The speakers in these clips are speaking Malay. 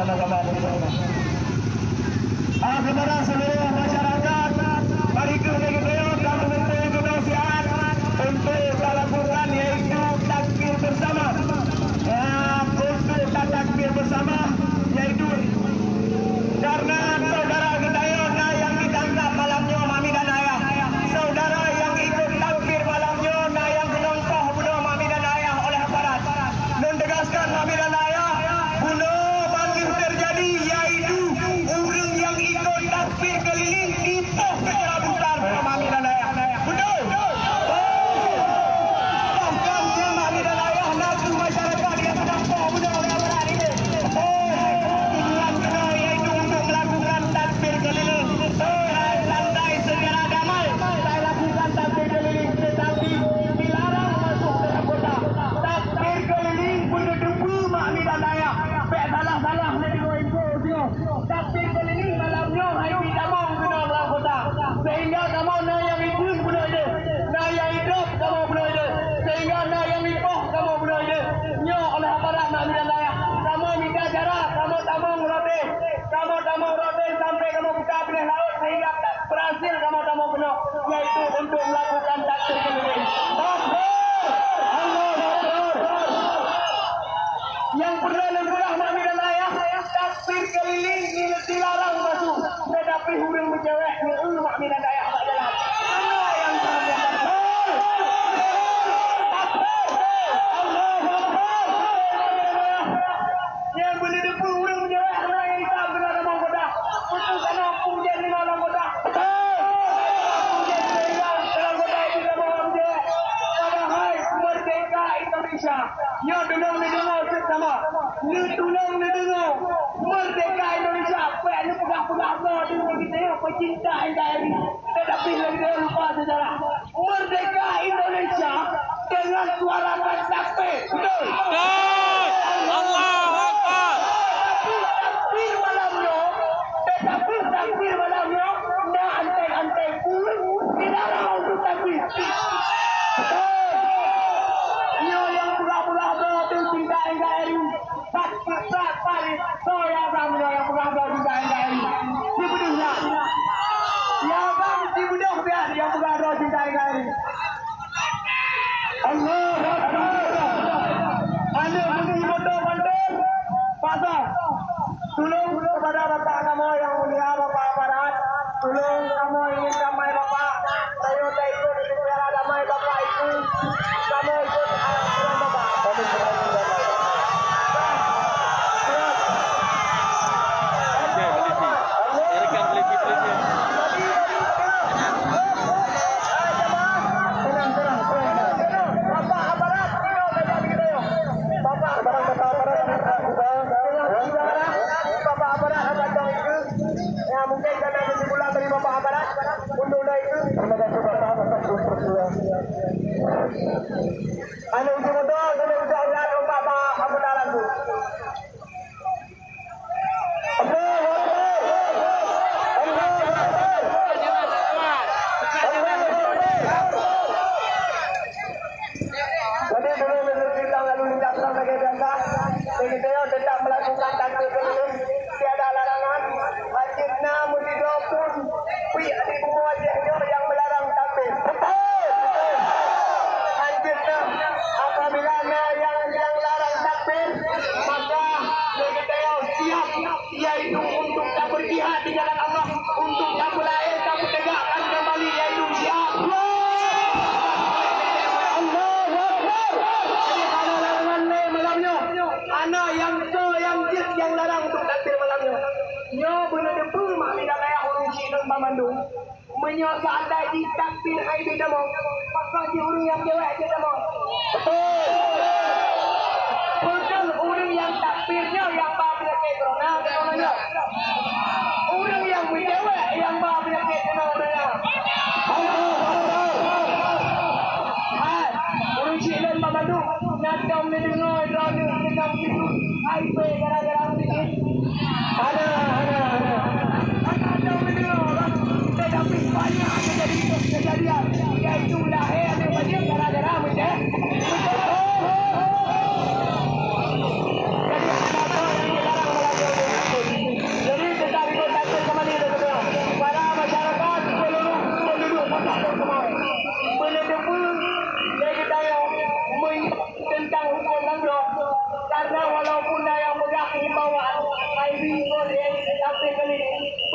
agama Islam. Kepada seluruh masyarakat, mari kita membentuk kemanusiaan untuk melakukan yaitu takbir bersama. Untuk takbir bersama yaitu karena saudara kita yang ditangkap malamnya mami dan ayah, saudara yang ikut takbir malamnya yang menongkoh bunuh mami dan ayah oleh aparat, dan tegaskan mami dan ayah bunuh banjir terjadi yaitu orang yang ikut takbir keliling dipoh secara brutal mami dan ayah. Betul. Bahkan dia mami dan ayah nafsu masyarakat yang menongkoh bunuh oleh aparat ini. Tujuan kita yaitu untuk melakukan takbir keliling. Santai secara damai. Saya lakukan takbir keliling tetapi dilarang masuk ke kota. Takbir keliling bunuh debu mami dan ayah. Salah-salah nanti kau info tengok. Takbir keliling malamnya hari ditamong kena dalam kota. Sehingga kamu nak yang hidup bunuh dia. Nak yang hidup kamu bunuh dia. Sehingga nak yang hidup kamu bunuh dia. Nyo oleh aparat mami dan ayah. Kamu minta cara, kamu tamong roti. Kamu tamong roti sampai kamu buka benih laut sehingga berhasil kamu tamong penuh. Yaitu untuk melakukan takbir keliling. Yang pernah lemburah mami dan ayah, takbir keliling dilarang masuk. Tetapi hurung bercewek ni mami dan ayah tak jalan. Mana yang salah? Yang boleh depu hurung bercewek mana yang hitam kena dalam kota. Betul sana punya di dalam kota. Dalam kota itu dalam bercewek. Padahal merdeka Indonesia. Yo tolong ni dengar sama. Ni tolong ni dengar. Merdeka Indonesia. Apa yang pegang-pegang dengan kita yang pecinta NKRI. Tetapi lagi dia lupa sejarah. Merdeka Indonesia dengan suara takbir. Betul. Allahu Akbar. Takbir malamnya. Tetapi takbir malamnya. Nak antek-antek pun. Dilarang untuk takbir. Yang pula-pula tu cinta NKRI. Sat Paris. Saya ramai yang pula-pula cinta NKRI. Dibunuhnya. Yang bang dibunuh dia yang pula-pula cinta NKRI. Allah Akbar. Anda mesti betul-betul pasal. Tolong kepada bapak kamu yang mulia, bapak aparat. Tolong kamu ingin damai bapak. Saya tak ikut bicara damai bapak itu. Kamu ikut aturan bapak. Kami serahkan damai. Mungkin karena kesimpulan dari Bapak Aparat untuk itu. Terima kasih Bapak atas persetujuan. Anda uji betul, anda uji orang Bapak Aparat itu. Jadi dulu kita lalu lintas sebagai biasa. Kita tetap melakukan takbir keliling. Tiada larangan. Masjidnya Mujido pun ada pemuajihnya yang melarang takbir. Lanjutnya apabila yang larang takbir, maka kita siap yaitu untuk tak berjihad di jalan Allah, untuk tak berlahir, tak bertegakkan kembali yaitu siap. Anak yang larang untuk takbir malamnya. Nyo benar depu mami dan ayah orang Cina dan Bandung. Menyosak ada di takbir hai beda mo. Pasal di orang yang cewek je mo. Betul orang yang takbirnya yang bawa penyakit corona katanya. Orang yang cewek yang bawa penyakit corona. Orang Cina dan Bandung nak kau mendengar radio dengan itu hai gara-gara sedikit. Ada mendengar tetapi banyak kejadian yaitu lahir ada banyak gara-gara macam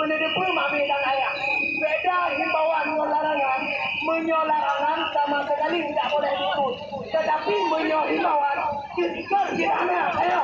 Penedepa mami dan ayah. Beda himbauan larangan, menyolarangan sama sekali tidak boleh ikut. Tetapi menyohimbauan, kita tidak. Ayo.